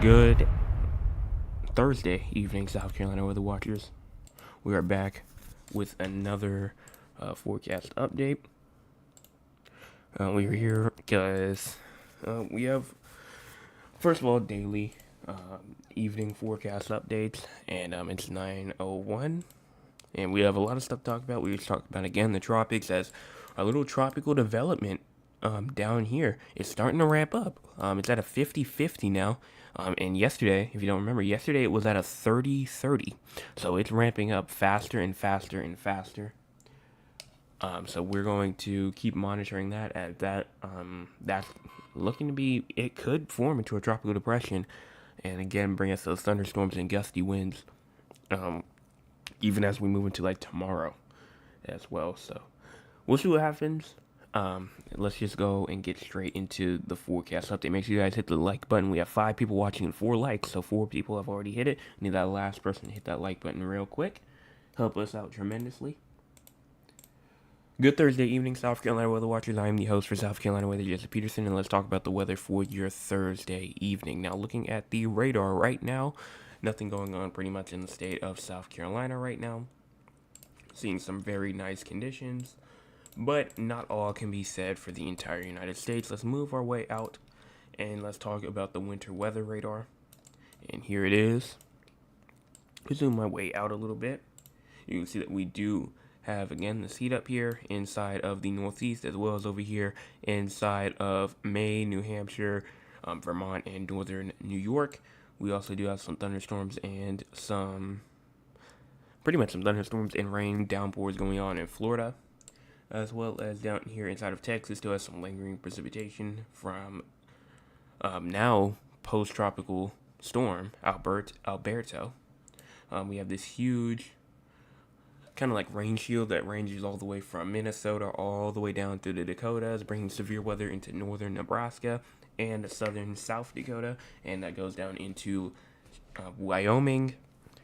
Good Thursday evening, South Carolina weather watchers. We are back with another forecast update. We are here because we have, first of all, daily evening forecast updates, and it's 9:01, and we have a lot of stuff to talk about. We just talked about again the tropics as a little tropical development down here. It's starting to ramp up. It's at a 50-50 now. And yesterday, if you don't remember, yesterday it was at a 30-30. So it's ramping up faster and faster and faster. So we're going to keep monitoring that as that's looking to be, it could form into a tropical depression. And again, bring us those thunderstorms and gusty winds. Even as we move into like tomorrow as well. So we'll see what happens. Let's just go and get straight into the forecast update. Make sure you guys hit the like button. We have 5 people watching and 4 likes, so 4 people have already hit it. Need that last person to hit that like button real quick. Help us out tremendously. Good Thursday evening, South Carolina weather watchers. I am the host for South Carolina Weather, Jesse Peterson, and let's talk about the weather for your Thursday evening. Now, looking at the radar right now, nothing going on pretty much in the state of South Carolina right now. Seeing some very nice conditions. But not all can be said for the entire United States. Let's move our way out and let's talk about the winter weather radar. And here it is. Zoom my way out a little bit. You can see that we do have, again, the seat up here inside of the Northeast, as well as over here inside of Maine, New Hampshire, Vermont, and northern New York. We also do have some thunderstorms and pretty much some thunderstorms and rain downpours going on in Florida, as well as down here inside of Texas. Still has some lingering precipitation from now post-tropical storm Alberto. We have this huge kind of like rain shield that ranges all the way from Minnesota all the way down through the Dakotas, bringing severe weather into northern Nebraska and southern South Dakota, and that goes down into Wyoming,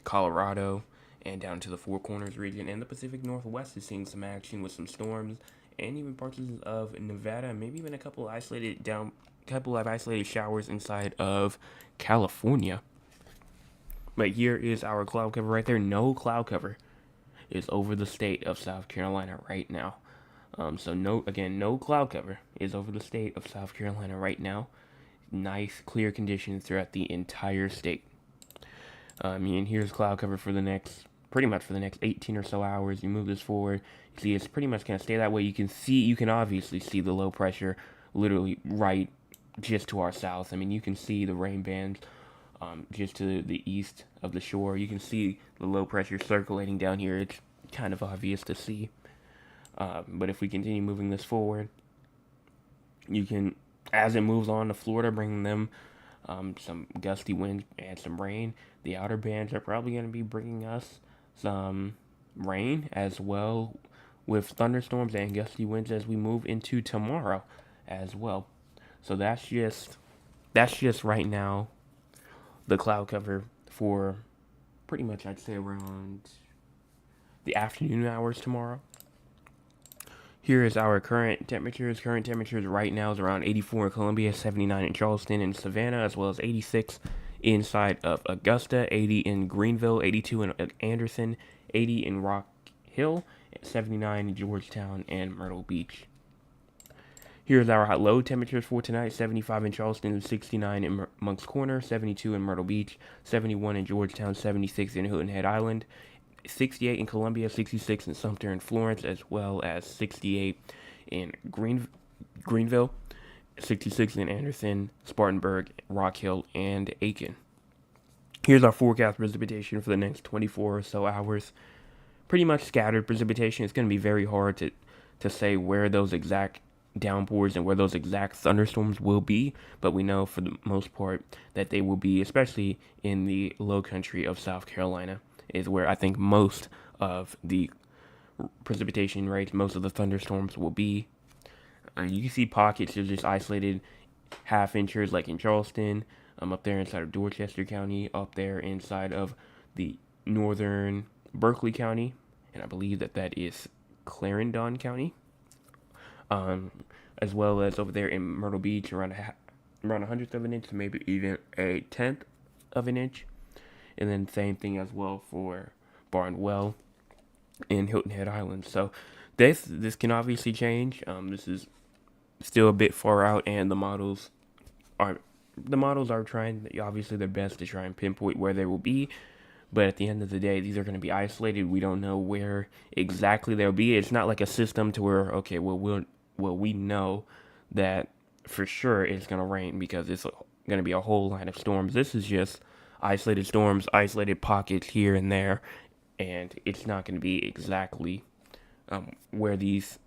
Colorado, and down to the Four Corners region, and the Pacific Northwest is seeing some action with some storms, and even parts of Nevada, maybe even a couple of isolated showers inside of California. But here is our cloud cover right there. No cloud cover is over the state of South Carolina right now. So no cloud cover is over the state of South Carolina right now. Nice, clear conditions throughout the entire state. And here's cloud cover for pretty much for the next 18 or so hours. You move this forward, you see it's pretty much going to stay that way. You can obviously see the low pressure literally right just to our south. I mean, you can see the rain bands just to the east of the shore. You can see the low pressure circulating down here. It's kind of obvious to see. But if we continue moving this forward, you can, as it moves on to Florida, bringing them some gusty wind and some rain. The outer bands are probably going to be bringing us some rain as well, with thunderstorms and gusty winds as we move into tomorrow as well. So that's just right now the cloud cover for pretty much, I'd say, around the afternoon hours tomorrow. Here is our current temperatures. Current temperatures right now is around 84 in Columbia, 79 in Charleston and Savannah, as well as 86 inside of Augusta, 80 in Greenville, 82 in Anderson, 80 in Rock Hill, 79 in Georgetown and Myrtle Beach. Here's our low temperatures for tonight: 75 in Charleston, 69 in Moncks Corner, 72 in Myrtle Beach, 71 in Georgetown, 76 in Hilton Head Island, 68 in Columbia, 66 in Sumter and Florence, as well as 68 in Greenville, 66 in Anderson, Spartanburg, Rock Hill, and Aiken. Here's our forecast precipitation for the next 24 or so hours. Pretty much scattered precipitation. It's going to be very hard to say where those exact downpours and where those exact thunderstorms will be, but we know for the most part that they will be, especially in the low country of South Carolina, is where I think most of the precipitation rates, most of the thunderstorms will be. You can see pockets of just isolated half inchers, like in Charleston, up there inside of Dorchester County, up there inside of the northern Berkeley County, and I believe that is Clarendon County, as well as over there in Myrtle Beach, around around a hundredth of an inch, maybe even a tenth of an inch. And then same thing as well for Barnwell and Hilton Head Island. So this can obviously change. This is still a bit far out, and are the models are trying obviously their best to try and pinpoint where they will be. But at the end of the day, these are going to be isolated. We don't know where exactly they'll be. It's not like a system to where okay, we know that for sure it's going to rain because it's going to be a whole line of storms. This is just isolated storms, isolated pockets here and there, and it's not going to be exactly where these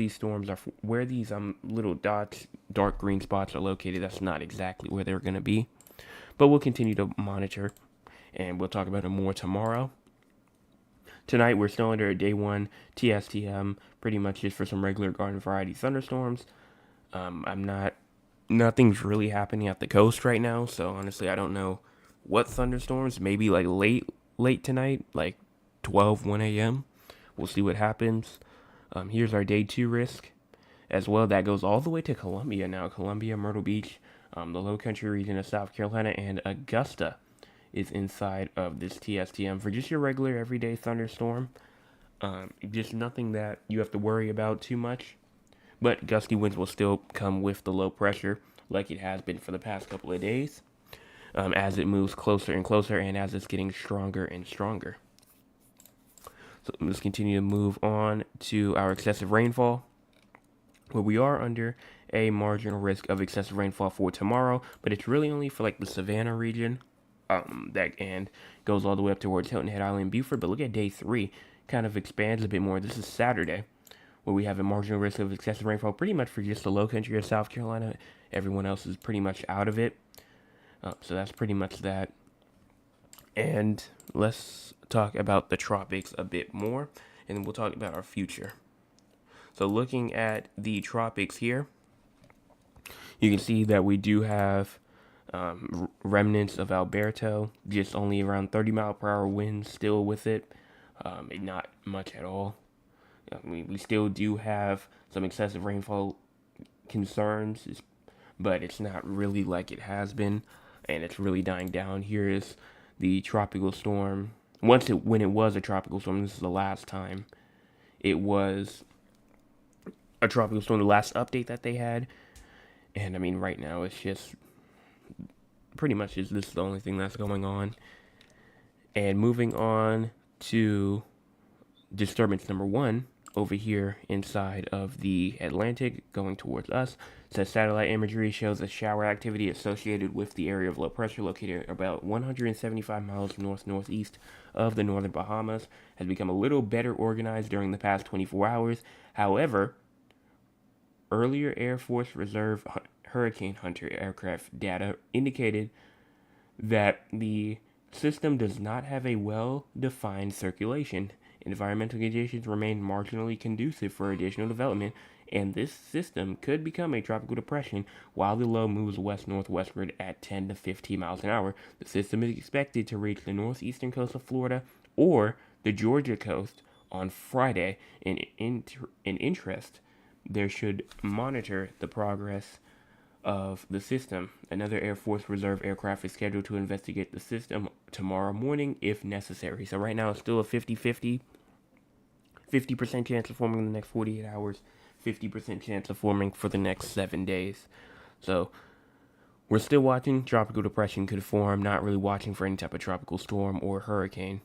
storms are, where these little dots, dark green spots are located. That's not exactly where they're going to be, but we'll continue to monitor, and we'll talk about it more tomorrow. Tonight we're still under a day one TSTM, pretty much just for some regular garden variety thunderstorms. Nothing's really happening at the coast right now, so honestly I don't know what thunderstorms. Maybe like late tonight, like 1 a.m. We'll see what happens. Here's our day 2 risk as well. That goes all the way to Columbia now. Columbia, Myrtle Beach, the low country region of South Carolina, and Augusta is inside of this TSTM for just your regular everyday thunderstorm. Just nothing that you have to worry about too much. But gusty winds will still come with the low pressure like it has been for the past couple of days as it moves closer and closer and as it's getting stronger and stronger. So let's continue to move on to our excessive rainfall, where we are under a marginal risk of excessive rainfall for tomorrow, but it's really only for like the Savannah region, that and goes all the way up towards Hilton Head Island, Beaufort. But look at day 3, kind of expands a bit more. This is Saturday, where we have a marginal risk of excessive rainfall, pretty much for just the low country of South Carolina. Everyone else is pretty much out of it. So that's pretty much that. And let's talk about the tropics a bit more, and then we'll talk about our future. So looking at the tropics here, you can see that we do have remnants of Alberto, just only around 30 mile per hour winds still with it, not much at all. We still do have some excessive rainfall concerns, but it's not really like it has been, and it's really dying down. Here is the tropical storm. When it was a tropical storm, this is the last time it was a tropical storm, the last update that they had. And I mean, right now it's just pretty much this is the only thing that's going on. And moving on to disturbance number 1 over here inside of the Atlantic going towards us. Says satellite imagery shows a shower activity associated with the area of low pressure located about 175 miles north-northeast of the northern Bahamas has become a little better organized during the past 24 hours. However, earlier Air Force Reserve Hurricane Hunter aircraft data indicated that the system does not have a well-defined circulation. Environmental conditions remain marginally conducive for additional development, and this system could become a tropical depression while the low moves west-northwestward at 10 to 15 miles an hour. The system is expected to reach the northeastern coast of Florida or the Georgia coast on Friday. In interest, there should monitor the progress of the system. Another Air Force Reserve aircraft is scheduled to investigate the system tomorrow morning if necessary. So right now it's still a 50-50. 50% chance of forming in the next 48 hours, 50% chance of forming for the next 7 days. So we're still watching. Tropical depression could form, not really watching for any type of tropical storm or hurricane.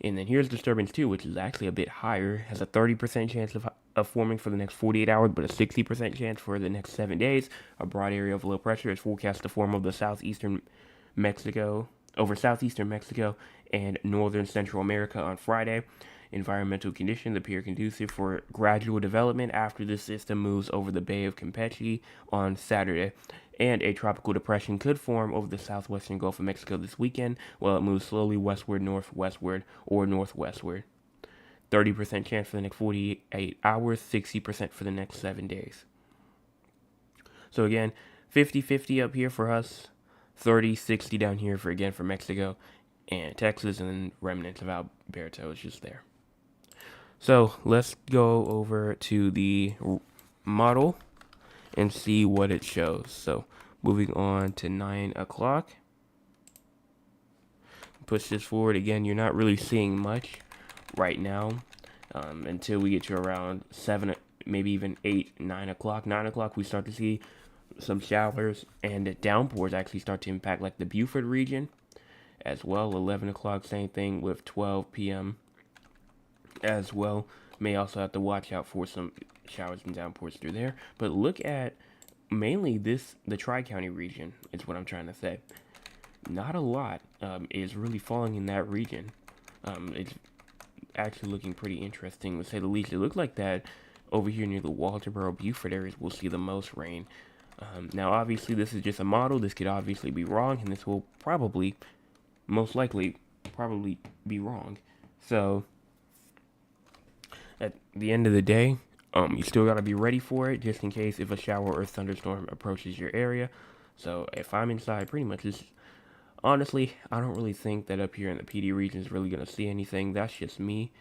And then here's disturbance 2, which is actually a bit higher. Has a 30% chance of forming for the next 48 hours, but a 60% chance for the next 7 days. A broad area of low pressure is forecast to form over southeastern Mexico and northern Central America on Friday. Environmental conditions appear conducive for gradual development after the system moves over the Bay of Campeche on Saturday. And a tropical depression could form over the southwestern Gulf of Mexico this weekend while it moves slowly westward, northwestward, or northwestward. 30% chance for the next 48 hours, 60% for the next 7 days. So again, 50-50 up here for us, 30-60 down here for Mexico and Texas, and then remnants of Alberto is just there. So let's go over to the model and see what it shows. So Moving on to 9 o'clock. Push this forward again. You're not really seeing much right now until we get to around 7, maybe even 8, 9 o'clock. 9 o'clock, we start to see some showers and downpours actually start to impact like the Beaufort region as well. 11 o'clock, same thing with 12 p.m. as well. May also have to watch out for some showers and downpours through there. But look at mainly the Tri-County region is what I'm trying to say. Not a lot is really falling in that region. It's actually looking pretty interesting, to say the least. It looks like that over here near the Walterboro, Beaufort areas will see the most rain. Now, obviously, this is just a model. This could obviously be wrong, and this will probably, most likely, probably be wrong. So, at the end of the day, you still got to be ready for it, just in case if a shower or thunderstorm approaches your area. So, if I'm inside, pretty much just, honestly, I don't really think that up here in the PD region is really going to see anything. That's just me.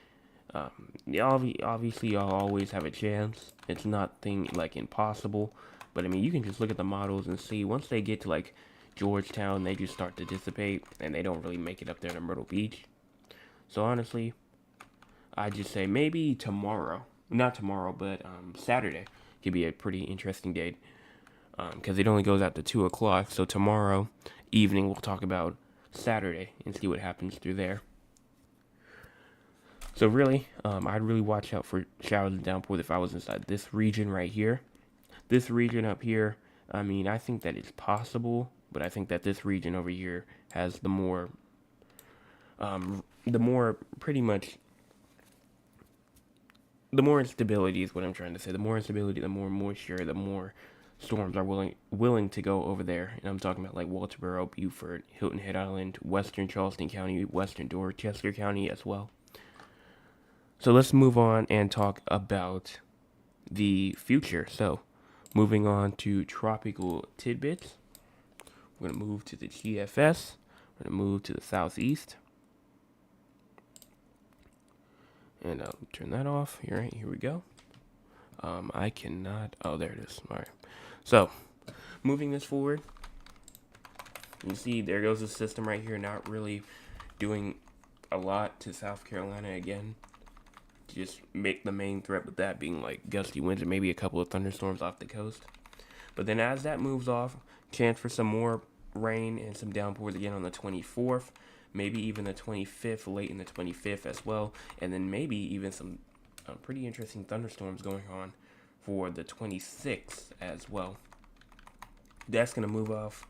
Obviously, y'all always have a chance. It's nothing, like, impossible. But, I mean, you can just look at the models and see, once they get to, like, Georgetown, they just start to dissipate, and they don't really make it up there to Myrtle Beach. So, honestly, I just say maybe tomorrow. Not tomorrow, but Saturday could be a pretty interesting date. Because it only goes out to 2 o'clock. So, tomorrow evening, we'll talk about Saturday and see what happens through there. So, really, I'd really watch out for showers and downpours if I was inside this region right here. This region up here, I mean, I think that it's possible, but I think that this region over here has the more pretty much, the more instability is what I'm trying to say. The more instability, the more moisture, the more storms are willing to go over there. And I'm talking about like Walterboro, Beaufort, Hilton Head Island, Western Charleston County, Western Dorchester County as well. So let's move on and talk about the future. So, moving on to tropical tidbits. We're going to move to the GFS. We're going to move to the southeast. And I'll turn that off. Here we go. I cannot. Oh, there it is. All right. So, moving this forward. You see, there goes the system right here. Not really doing a lot to South Carolina again. Just make the main threat with that being like gusty winds and maybe a couple of thunderstorms off the coast. But then as that moves off, chance for some more rain and some downpours again on the 24th, maybe even the 25th, late in the 25th as well, and then maybe even some pretty interesting thunderstorms going on for the 26th as well. That's going to move off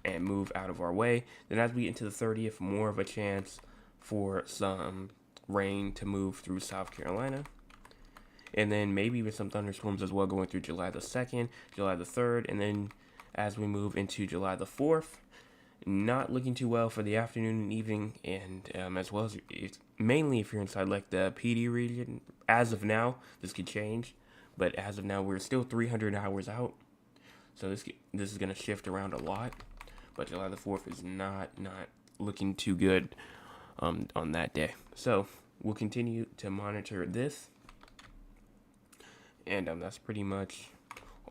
and move out of our way. Then as we get into the 30th, more of a chance for some rain to move through South Carolina. And then maybe even some thunderstorms as well going through July the 2nd, July the 3rd, and then as we move into July the 4th, not looking too well for the afternoon and evening, and as well as it's mainly if you're inside like the PD region. As of now, this could change, but as of now, we're still 300 hours out, so this is going to shift around a lot. But July the 4th is not looking too good on that day. So we'll continue to monitor this. And that's pretty much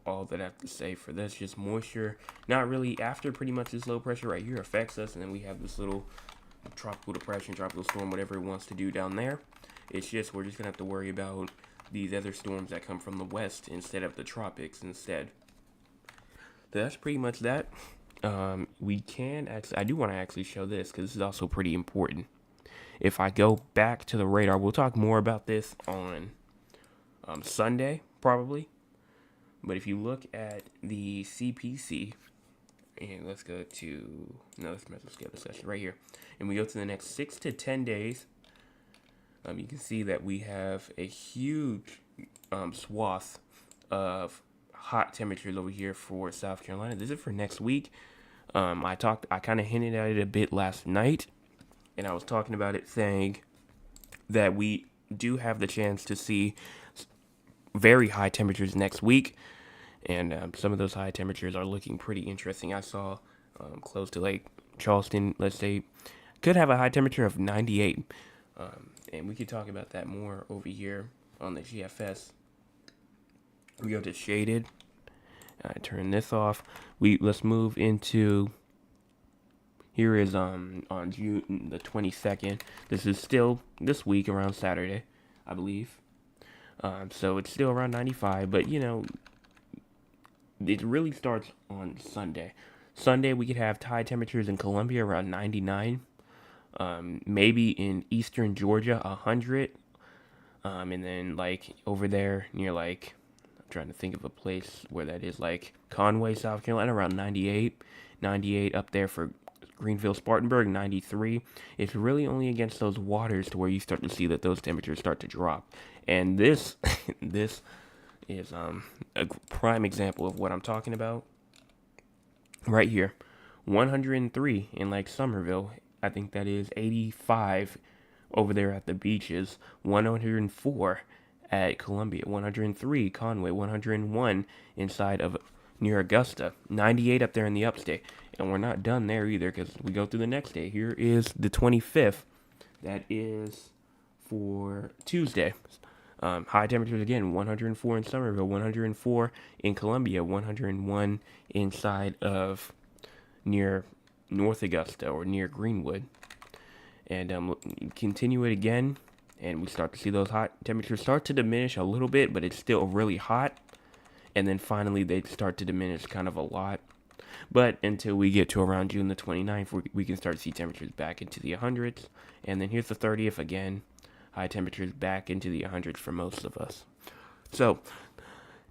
all that I have to say for this. Just moisture. Not really after pretty much this low pressure right here affects us. And then we have this little tropical depression, tropical storm, whatever it wants to do down there. It's just we're just going to have to worry about these other storms that come from the west instead of the tropics instead. So that's pretty much that. We can actually, I do want to actually show this because this is also pretty important. If I go back to the radar, we'll talk more about this on Sunday, probably. But if you look at the CPC, and let's go to, no, let's skip this session right here. And we go to the next 6 to 10 days, you can see that we have a huge swath of hot temperatures over here for South Carolina. This is for next week. I kind of hinted at it a bit last night, and I was talking about it saying that we do have the chance to see very high temperatures next week, and some of those high temperatures are looking pretty interesting. I saw close to Lake Charleston, let's say, could have a high temperature of 98, and we could talk about that more over here on the GFS. We go to shaded, I turn this off. Let's move into. Here is on June the 22nd. This is still this week around Saturday, I believe. So it's still around 95, but it really starts on Sunday. Sunday we could have high temperatures in Columbia around 99. Maybe in eastern Georgia 100. And then like over there near like I'm trying to think of a place where that is, like Conway, South Carolina, around 98. 98 up there for Greenville, Spartanburg, 93. It's really only against those waters to where you start to see that those temperatures start to drop. And this this is a prime example of what I'm talking about right here. 103 in like Somerville. I think that is 85 over there at the beaches. 104 at Columbia. 103 Conway. 101 inside of near Augusta. 98 up there in the upstate. And we're not done there either, because we go through the next day. Here is the 25th. That is for Tuesday. High temperatures again, 104 in Somerville, 104 in Columbia, 101 inside of near North Augusta or near Greenwood. And continue it again, and we start to see those hot temperatures start to diminish a little bit, but it's still really hot. And then finally they start to diminish kind of a lot. But until we get to around June the 29th, we can start to see temperatures back into the 100s. And then here's the 30th again. High temperatures back into the 100s for most of us. So,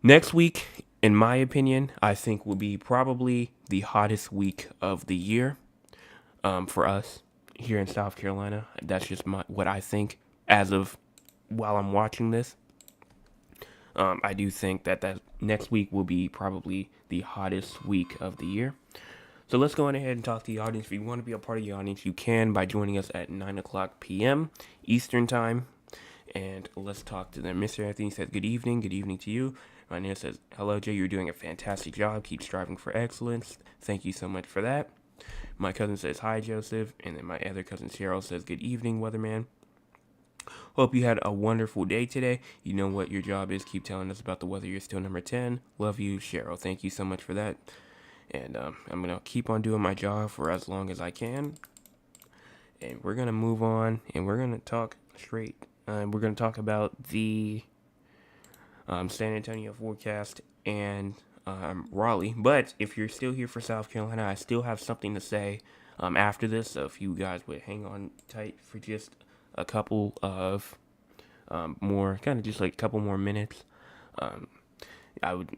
next week, in my opinion, I think will be probably the hottest week of the year for us here in South Carolina. That's just what I think as of while I'm watching this. I do think that next week will be probably the hottest week of the year. So let's go on ahead and talk to the audience. If you want to be a part of the audience, you can by joining us at 9 o'clock p.m. Eastern Time. And let's talk to them. Mr. Anthony says, good evening. Good evening to you. Rania says, hello, Jay. You're doing a fantastic job. Keep striving for excellence. Thank you so much for that. My cousin says, hi, Joseph. And then my other cousin, Cheryl, says, good evening, weatherman. Hope you had a wonderful day today. You know what your job is. Keep telling us about the weather. You're still number 10. Love you, Cheryl. Thank you so much for that. And I'm going to keep on doing my job for as long as I can. And we're going to move on. And we're going to talk straight. We're going to talk about the San Antonio forecast and Raleigh. But if you're still here for South Carolina, I still have something to say after this. So if you guys would hang on tight for just a couple of more, kind of just like a couple more minutes, I would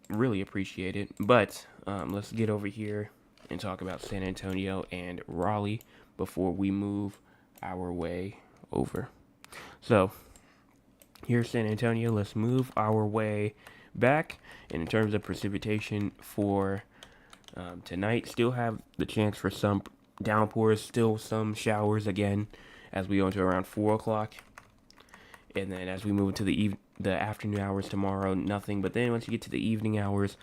really appreciate it. But let's get over here and talk about San Antonio and Raleigh before we move our way over. So here's San Antonio. Let's move our way back. And in terms of precipitation for tonight, still have the chance for some downpours, still some showers again as we go into around 4 o'clock. And then as we move into the afternoon hours tomorrow, nothing. But then once you get to the evening hours,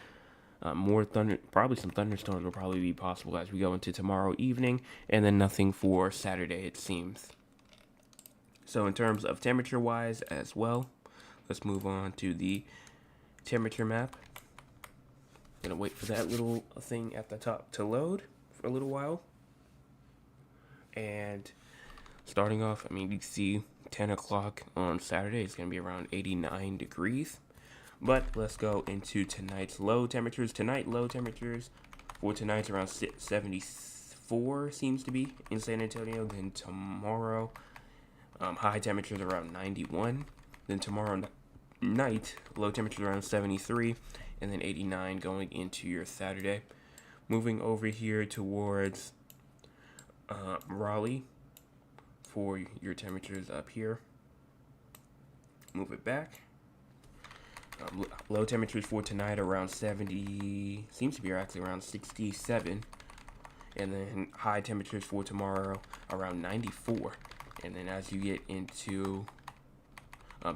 more thunder, probably some thunderstorms will probably be possible as we go into tomorrow evening. And then nothing for Saturday, it seems. So in terms of temperature-wise as well, let's move on to the temperature map. Gonna wait for that little thing at the top to load for a little while. And starting off, I mean, you see 10 o'clock on Saturday, it's going to be around 89 degrees. But let's go into tonight's low temperatures. Tonight, low temperatures for tonight's around 74 seems to be in San Antonio. Then tomorrow, high temperatures around 91. Then tomorrow night, low temperatures around 73. And then 89 going into your Saturday. Moving over here towards Raleigh for your temperatures up here. Move it back. Low temperatures for tonight around 70, seems to be actually around 67. And then high temperatures for tomorrow around 94. And then as you get into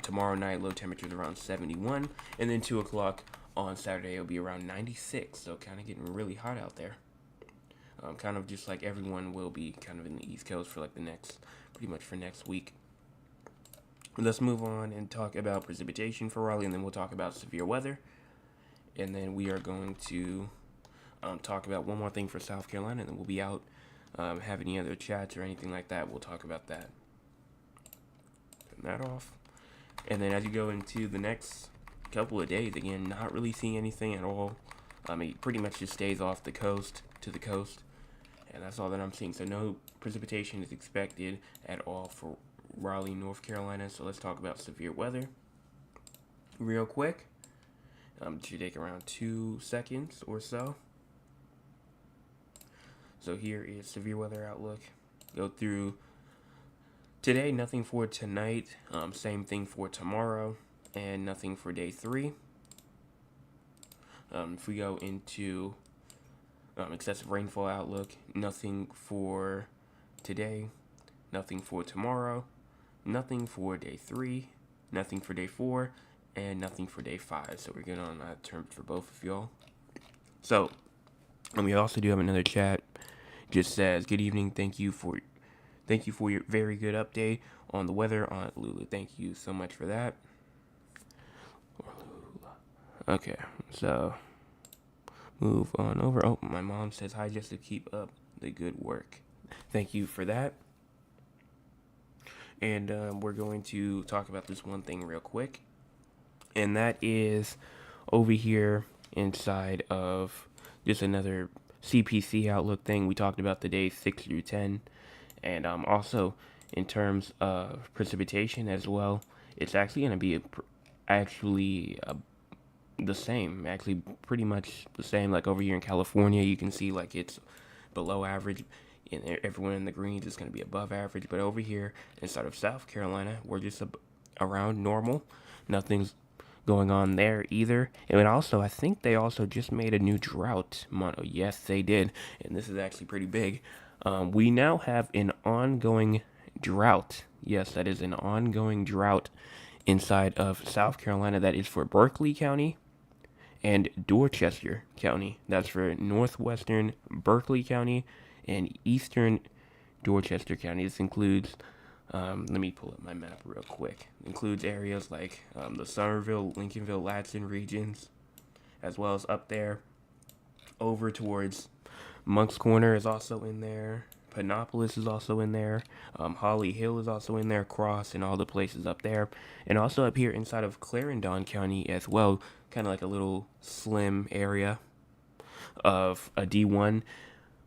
tomorrow night, low temperatures around 71. And then 2 o'clock on Saturday, it'll be around 96. So kind of getting really hot out there. Kind of just like everyone will be kind of in the East Coast for like pretty much for next week. Let's move on and talk about precipitation for Raleigh, and then we'll talk about severe weather. and then we are going to talk about one more thing for South Carolina, and then we'll be out. Have any other chats or anything like that, we'll talk about that. Turn that off. And then as you go into the next couple of days, again, not really seeing anything at all. It pretty much just stays off the coast to the coast, and that's all that I'm seeing. So no precipitation is expected at all for Raleigh, North Carolina. So let's talk about severe weather real quick. It should take around 2 seconds or so. So here is severe weather outlook. Go through today, nothing for tonight. Same thing for tomorrow, and nothing for day 3. If we go into excessive rainfall outlook, nothing for today, nothing for tomorrow, nothing for day 3, nothing for day 4, and nothing for day 5. So we're good on that term for both of y'all. So, and we also do have another chat. Just says, good evening, thank you for your very good update on the weather on Lulu. Thank you so much for that. Okay, so move on over. Oh, my mom says hi, just to keep up the good work. Thank you for that. And we're going to talk about this one thing real quick, and that is over here inside of just another CPC outlook thing. We talked about the days 6 through 10, and also in terms of precipitation as well, it's actually going to be the same, actually pretty much the same. Like over here in California, you can see like it's below average, and everyone in the greens is going to be above average. But over here inside of South Carolina, we're just around normal. Nothing's going on there either. And also, I think they also just made a new drought motto. Yes, they did, and this is actually pretty big. We now have an ongoing drought. Yes, that is an ongoing drought inside of South Carolina. That is for Berkeley County and Dorchester County. That's for northwestern Berkeley County and eastern Dorchester County. This includes, let me pull up my map real quick. It includes areas like the Somerville, Lincolnville, Ladson regions, as well as up there over towards Monk's Corner is also in there. Panopolis is also in there. Holly Hill is also in there. Cross and all the places up there. And also up here inside of Clarendon County as well. Kind of like a little slim area of a D1.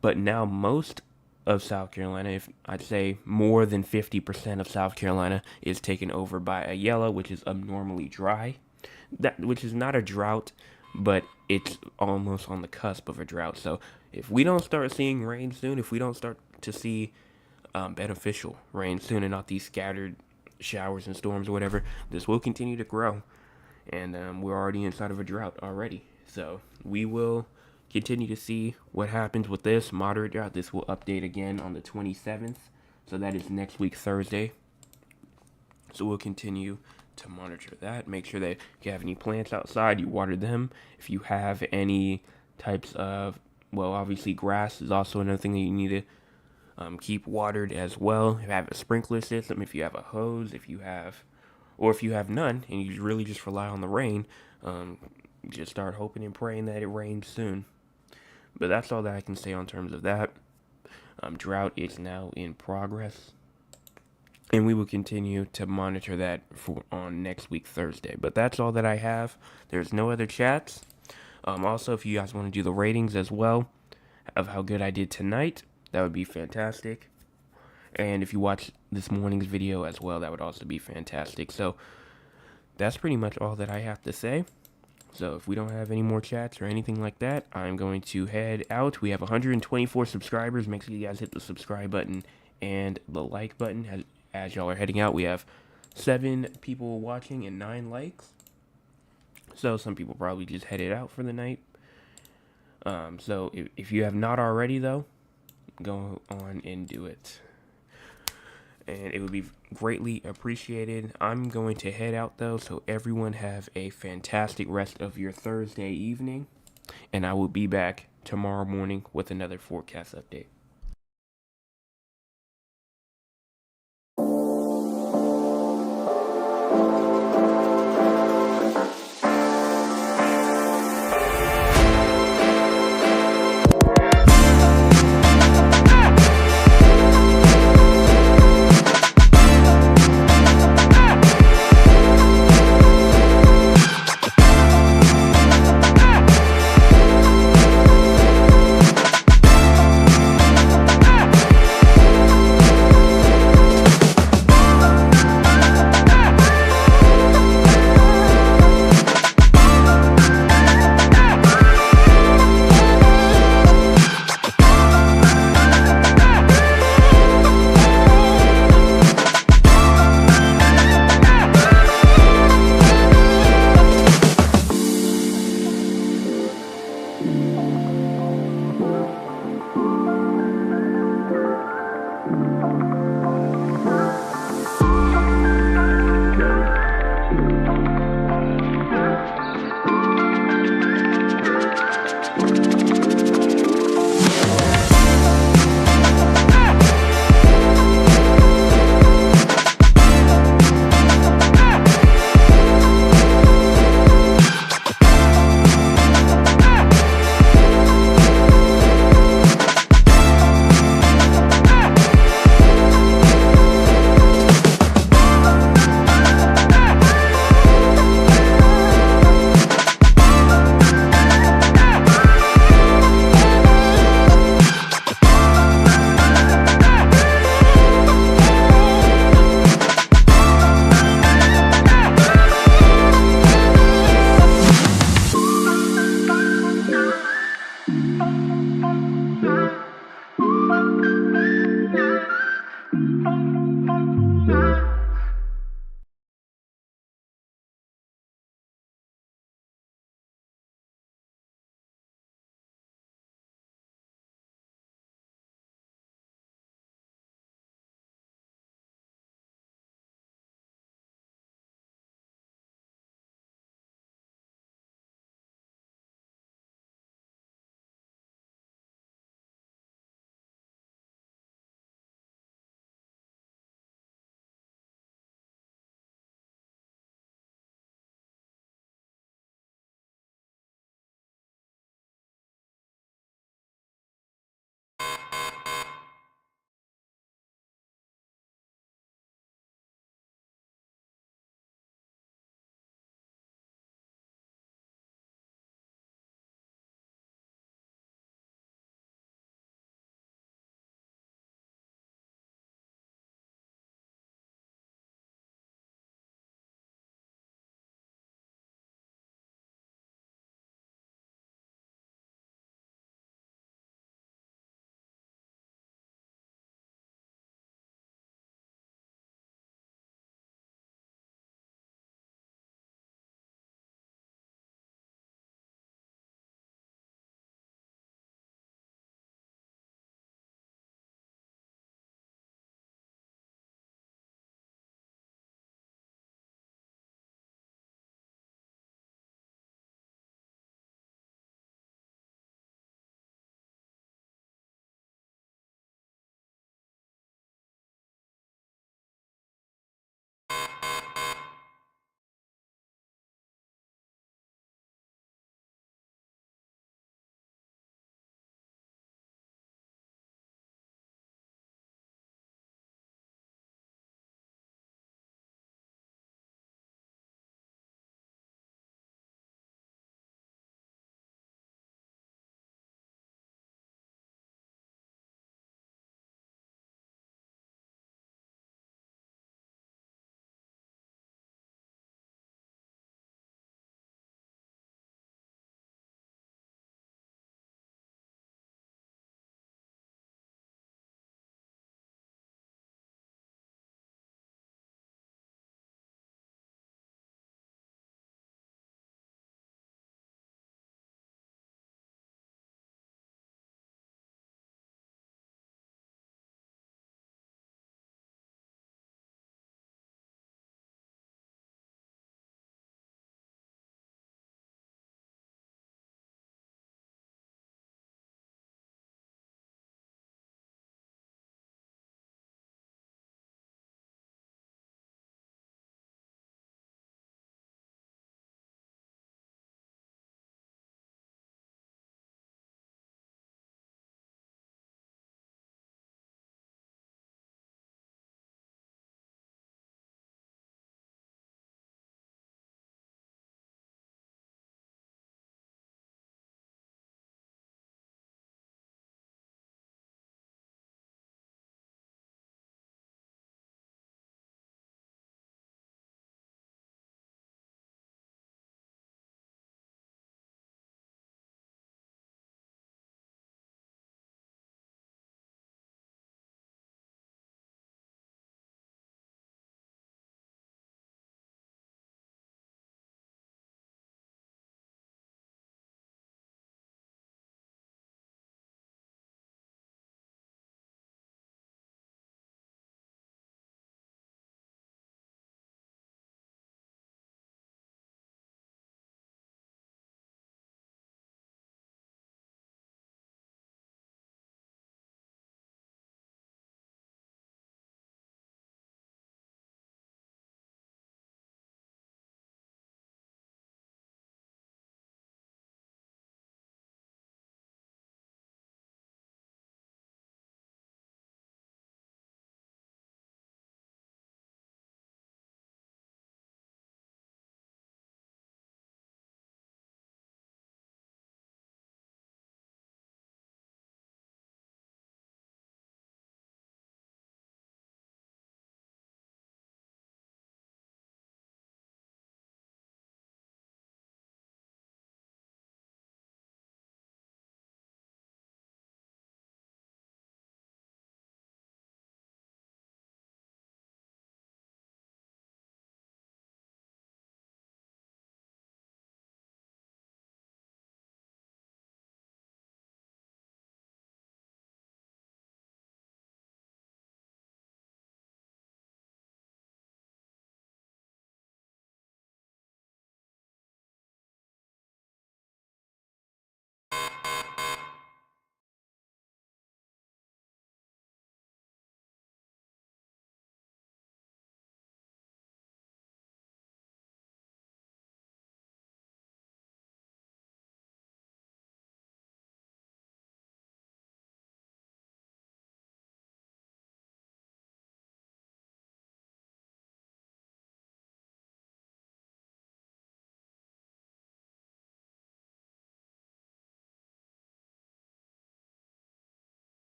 But now most of South Carolina, if I'd say more than 50% of South Carolina, is taken over by a yellow, which is abnormally dry. Which is not a drought, but it's almost on the cusp of a drought. So if we don't start seeing rain soon, if we don't start to see beneficial rain soon and not these scattered showers and storms or whatever, this will continue to grow. And we're already inside of a drought already. So we will continue to see what happens with this moderate drought. This will update again on the 27th. So that is next week, Thursday. So we'll continue to monitor that. Make sure that if you have any plants outside, you water them. If you have any types of, well, obviously grass is also another thing that you need to keep watered as well. If you have a sprinkler system, if you have a hose, if you have none, and you really just rely on the rain, just start hoping and praying that it rains soon. But that's all that I can say on terms of that. Drought is now in progress, and we will continue to monitor that on next week, Thursday. But that's all that I have. There's no other chats. Also, if you guys want to do the ratings as well of how good I did tonight, that would be fantastic. And if you watch this morning's video as well, that would also be fantastic. So that's pretty much all that I have to say. So if we don't have any more chats or anything like that, I'm going to head out. We have 124 subscribers. Make sure you guys hit the subscribe button and the like button. As y'all are heading out, we have 7 people watching and 9 likes. So some people probably just headed out for the night. So if you have not already, though, go on and do it. And it would be greatly appreciated. I'm going to head out, though, so everyone have a fantastic rest of your Thursday evening. And I will be back tomorrow morning with another forecast update.